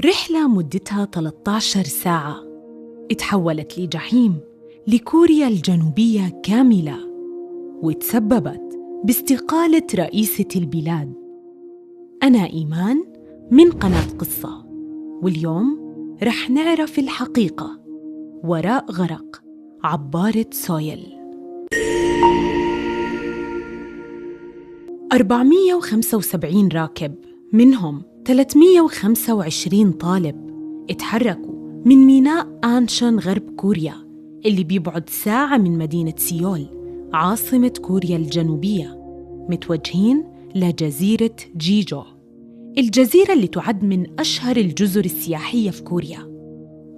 رحلة مدتها 13 ساعة اتحولت لجحيم لكوريا الجنوبية كاملة، وتسببت باستقالة رئيسة البلاد. أنا إيمان من قناة قصة، واليوم رح نعرف الحقيقة وراء غرق عبارة سويل. 475 راكب، منهم 325 طالب، اتحركوا من ميناء آنشان غرب كوريا اللي بيبعد ساعة من مدينة سيول عاصمة كوريا الجنوبية، متوجهين لجزيرة جيجو، الجزيرة اللي تعد من أشهر الجزر السياحية في كوريا.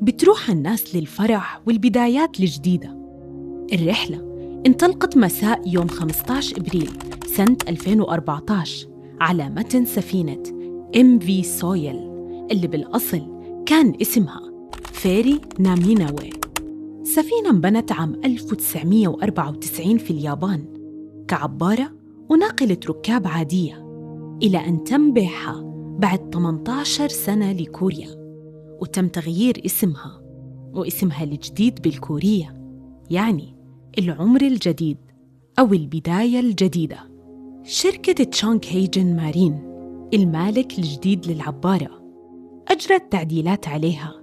بتروح الناس للفرح والبدايات الجديدة. الرحلة انطلقت مساء يوم 15 إبريل سنة 2014 على متن سفينة MV سويل اللي بالأصل كان اسمها فيري ناميناوي. سفينة انبنت عام 1994 في اليابان كعبارة وناقلة ركاب عادية، إلى أن تم بيعها بعد 18 سنة لكوريا، وتم تغيير اسمها واسمها الجديد بالكورية، يعني العمر الجديد أو البداية الجديدة. شركة تشونغ هيجن مارين المالك الجديد للعبارة أجرت تعديلات عليها،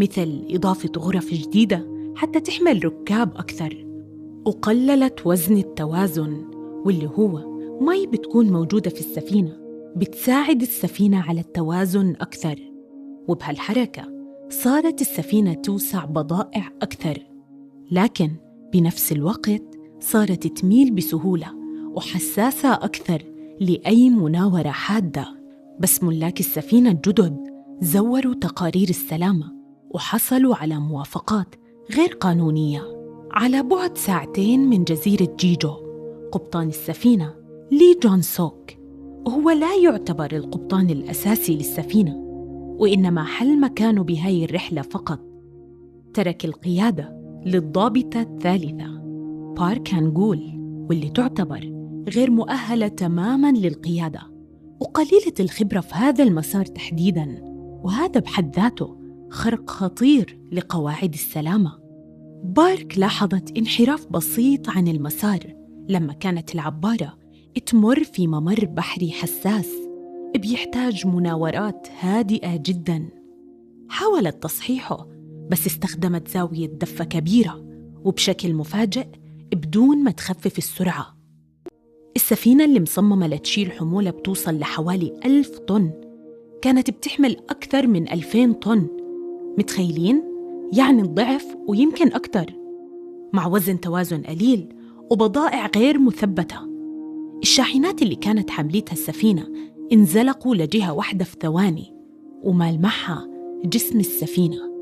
مثل إضافة غرف جديدة حتى تحمل ركاب أكثر، وقللت وزن التوازن، واللي هو مي بتكون موجودة في السفينة بتساعد السفينة على التوازن أكثر. وبهالحركة صارت السفينة توسع بضائع أكثر، لكن بنفس الوقت صارت تميل بسهولة وحساسة أكثر لأي مناورة حادة. بس ملاك السفينة الجدد زوروا تقارير السلامة وحصلوا على موافقات غير قانونية. على بعد ساعتين من جزيرة جيجو، قبطان السفينة لي جون سوك، وهو لا يعتبر القبطان الأساسي للسفينة، وإنما حل مكانه بهاي الرحلة فقط. ترك القيادة للضابطة الثالثة بارك هانجول، واللي تعتبر غير مؤهلة تماماً للقيادة وقليلة الخبرة في هذا المسار تحديداً، وهذا بحد ذاته خرق خطير لقواعد السلامة. بارك لاحظت انحراف بسيط عن المسار لما كانت العبارة تمر في ممر بحري حساس بيحتاج مناورات هادئة جداً. حاولت تصحيحه، بس استخدمت زاوية دفة كبيرة وبشكل مفاجئ بدون ما تخفف السرعة. السفينة اللي مصممة لتشيل حمولة بتوصل لحوالي 1000 طن كانت بتحمل أكثر من 2000 طن، متخيلين؟ يعني الضعف ويمكن أكثر، مع وزن توازن قليل وبضائع غير مثبتة. الشاحنات اللي كانت حملتها السفينة انزلقوا لجهة واحدة في ثواني، وملمحها جسم السفينة.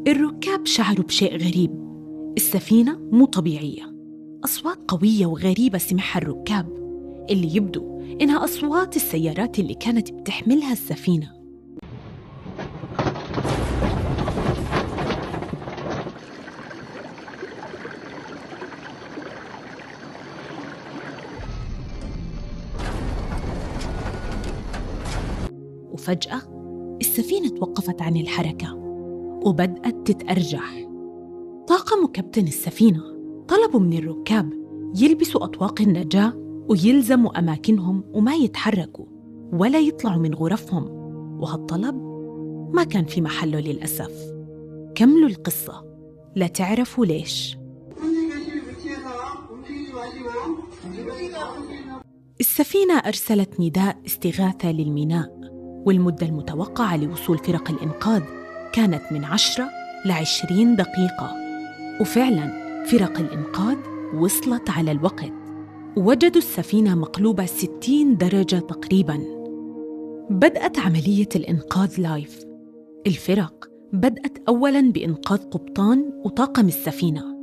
الركاب شعروا بشيء غريب، السفينة مو طبيعية، أصوات قوية وغريبة سمعها الركاب اللي يبدو إنها أصوات السيارات اللي كانت بتحملها السفينة. وفجأة السفينة توقفت عن الحركة وبدأت تتأرجح. طاقم وكابتن السفينة طلبوا من الركاب يلبسوا أطواق النجاة ويلزموا أماكنهم وما يتحركوا ولا يطلعوا من غرفهم، وهالطلب ما كان في محله للأسف. كملوا القصة لا تعرفوا ليش. السفينة أرسلت نداء استغاثة للميناء، والمدة المتوقعة لوصول فرق الإنقاذ كانت من 10 ل20 دقيقة، وفعلاً فرق الإنقاذ وصلت على الوقت، ووجدوا السفينة مقلوبة 60 درجة تقريباً. بدأت عملية الإنقاذ لايف. الفرق بدأت أولاً بإنقاذ قبطان وطاقم السفينة.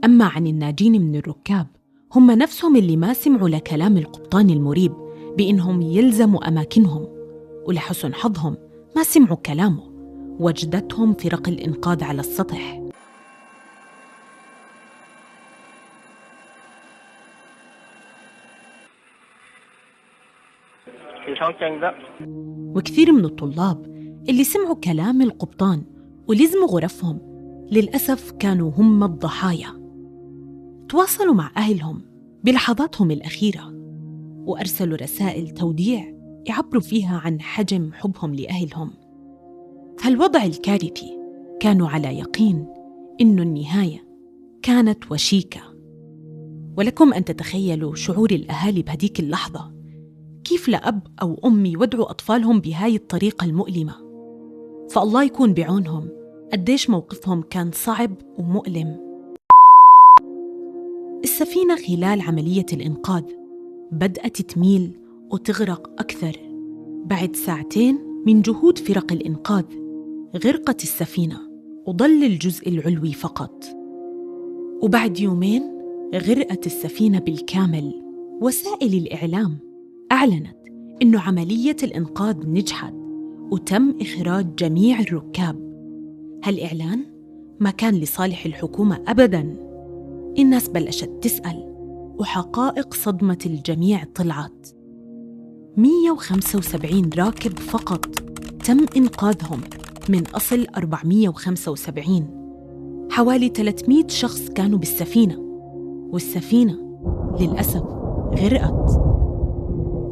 أما عن الناجين من الركاب، هم نفسهم اللي ما سمعوا لكلام القبطان المريب بإنهم يلزموا أماكنهم، ولحسن حظهم ما سمعوا كلامه، وجدتهم فرق الإنقاذ على السطح. وكثير من الطلاب اللي سمعوا كلام القبطان ولزموا غرفهم للأسف كانوا هم الضحايا. تواصلوا مع أهلهم بلحظاتهم الأخيرة، وأرسلوا رسائل توديع يعبروا فيها عن حجم حبهم لأهلهم. هالوضع الكارثي كانوا على يقين إنه النهاية كانت وشيكة. ولكم أن تتخيلوا شعور الأهالي بهديك اللحظة، كيف لأب أو أم يودعوا أطفالهم بهاي الطريقة المؤلمة. فالله يكون بعونهم قديش موقفهم كان صعب ومؤلم. السفينة خلال عملية الإنقاذ بدأت تميل وتغرق أكثر. بعد ساعتين من جهود فرق الإنقاذ غرقت السفينة وظل الجزء العلوي فقط. وبعد يومين غرقت السفينة بالكامل. وسائل الإعلام أعلنت إنه عملية الإنقاذ نجحت وتم إخراج جميع الركاب. هالإعلان ما كان لصالح الحكومة أبداً. الناس بلشت تسأل، وحقائق صدمة الجميع طلعت. 175 راكب فقط تم إنقاذهم من أصل 475. حوالي 300 شخص كانوا بالسفينة، والسفينة للأسف غرقت.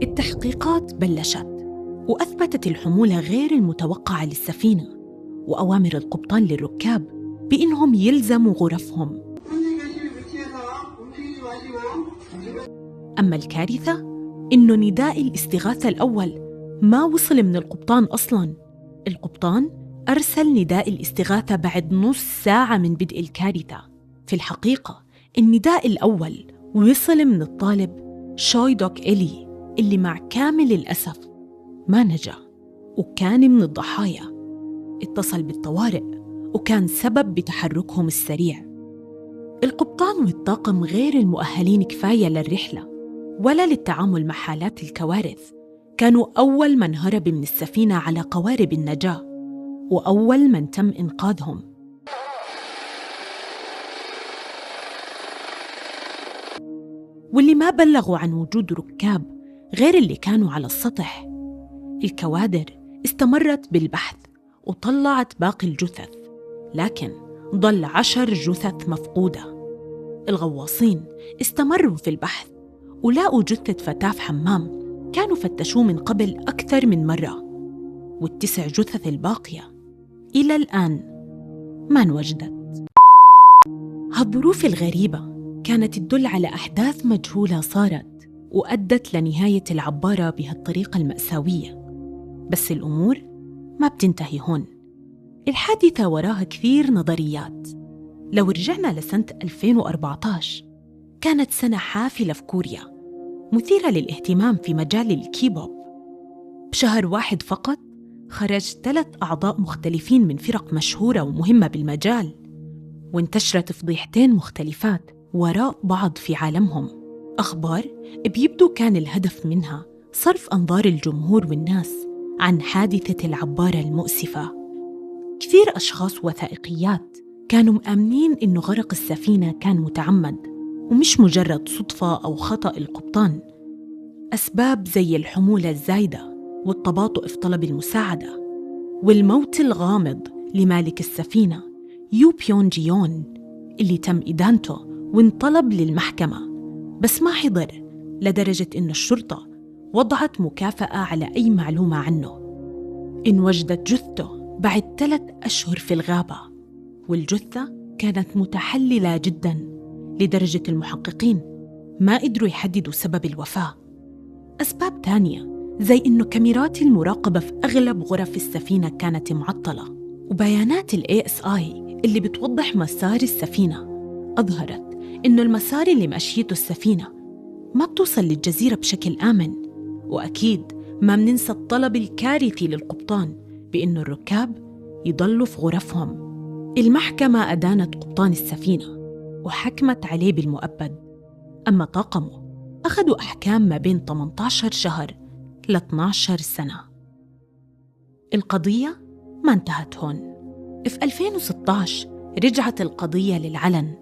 التحقيقات بلشت وأثبتت الحمولة غير المتوقعة للسفينة، وأوامر القبطان للركاب بإنهم يلزموا غرفهم. أما الكارثة إنه نداء الاستغاثة الأول ما وصل من القبطان أصلاً. القبطان أرسل نداء الاستغاثة بعد نص ساعة من بدء الكارثة. في الحقيقة النداء الأول وصل من الطالب شوي دوك إلي، اللي مع كامل الأسف ما نجا وكان من الضحايا. اتصل بالطوارئ وكان سبب بتحركهم السريع. القبطان والطاقم غير المؤهلين كفاية للرحلة ولا للتعامل مع حالات الكوارث. كانوا أول من هرب من السفينة على قوارب النجاة، وأول من تم إنقاذهم. واللي ما بلغوا عن وجود ركاب غير اللي كانوا على السطح. الكوادر استمرت بالبحث وطلعت باقي الجثث، لكن ضل 10 جثث مفقودة. الغواصين استمروا في البحث ولاقوا جثة فتاة في حمام كانوا فتشوه من قبل أكثر من مرة، وال9 جثث الباقية إلى الآن ما انوجدت. هالظروف الغريبة كانت تدل على أحداث مجهولة صارت وأدت لنهاية العبارة بهالطريقة المأساوية. بس الأمور ما بتنتهي هون. الحادثة وراها كثير نظريات. لو رجعنا لسنة 2014 كانت سنة حافلة في كوريا، مثيرة للاهتمام في مجال الكيبوب. بشهر واحد فقط خرج 3 أعضاء مختلفين من فرق مشهورة ومهمة بالمجال، وانتشرت فضيحتين مختلفات وراء بعض في عالمهم. أخبار بيبدو كان الهدف منها صرف أنظار الجمهور والناس عن حادثة العبارة المؤسفة. كثير أشخاص وثائقيات كانوا مآمنين إنه غرق السفينة كان متعمد ومش مجرد صدفة أو خطأ القبطان. أسباب زي الحمولة الزايدة والتباطؤ في طلب المساعدة والموت الغامض لمالك السفينة يو بيون جيون اللي تم إدانته وانطلب للمحكمة بس ما حضر، لدرجة إن الشرطة وضعت مكافأة على أي معلومة عنه. انوجدت جثته بعد 3 أشهر في الغابة، والجثة كانت متحللة جداً لدرجة المحققين ما قدروا يحددوا سبب الوفاة. أسباب تانية زي إنه كاميرات المراقبة في أغلب غرف السفينة كانت معطلة، وبيانات ال ASI اللي بتوضح مسار السفينة أظهرت إنه المسار اللي ماشيته السفينة ما بتوصل للجزيرة بشكل آمن. وأكيد ما مننسى الطلب الكارثي للقبطان بإنه الركاب يضلوا في غرفهم. المحكمة أدانت قبطان السفينة وحكمت عليه بالمؤبد، أما طاقمه أخذوا أحكام ما بين 18 شهر ل 12 سنة. القضية ما انتهت هون. في 2016 رجعت القضية للعلن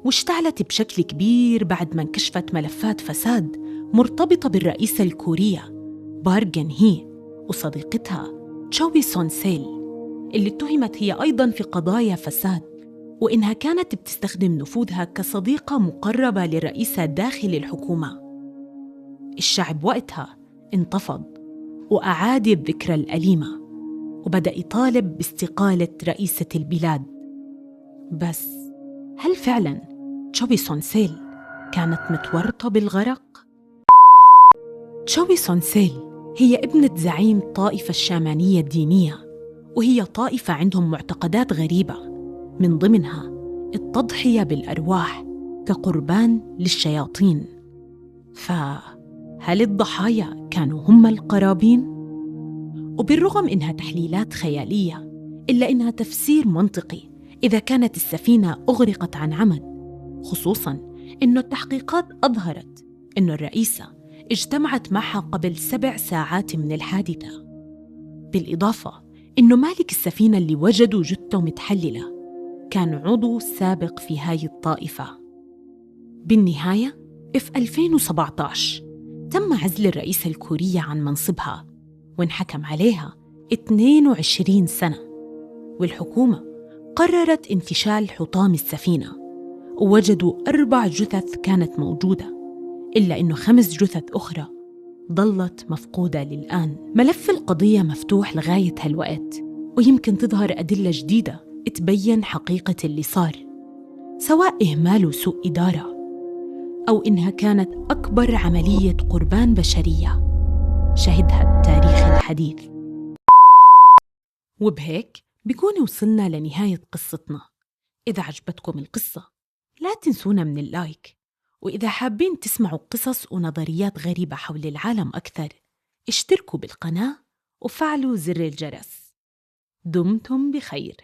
واشتعلت بشكل كبير بعد ما انكشفت ملفات فساد مرتبطة بالرئيسة الكورية بارك جين هي وصديقتها تشوي سون سيل، اللي اتهمت هي أيضاً في قضايا فساد، وإنها كانت بتستخدم نفوذها كصديقة مقربة للرئيسة داخل الحكومة. الشعب وقتها انتفض وأعاد الذكرى الأليمة وبدأ يطالب باستقالة رئيسة البلاد. بس هل فعلاً تشوي سون سيل كانت متورطة بالغرق؟ تشوي سون سيل هي ابنة زعيم الطائفة الشامانية الدينية، وهي طائفة عندهم معتقدات غريبة، من ضمنها التضحية بالأرواح كقربان للشياطين. فهل الضحايا كانوا هم القرابين؟ وبالرغم إنها تحليلات خيالية، إلا إنها تفسير منطقي إذا كانت السفينة أغرقت عن عمد، خصوصاً إنه التحقيقات أظهرت إنه الرئيسة اجتمعت معها قبل 7 ساعات من الحادثة. بالإضافة إنه مالك السفينة اللي وجدوا جثته متحللة كان عضو سابق في هاي الطائفة. بالنهاية في 2017 تم عزل الرئيسة الكورية عن منصبها وانحكم عليها 22 سنة، والحكومة قررت انفشال حطام السفينة، ووجدوا 4 جثث كانت موجودة، إلا إنه 5 جثث أخرى ظلت مفقودة للآن. ملف القضية مفتوح لغاية هالوقت، ويمكن تظهر أدلة جديدة تبين حقيقة اللي صار، سواء إهمال وسوء إدارة أو إنها كانت أكبر عملية قربان بشرية شهدها التاريخ الحديث. وبهيك بيكون وصلنا لنهاية قصتنا. إذا عجبتكم القصة لا تنسونا من اللايك، وإذا حابين تسمعوا قصص ونظريات غريبة حول العالم أكثر اشتركوا بالقناة وفعلوا زر الجرس. دمتم بخير.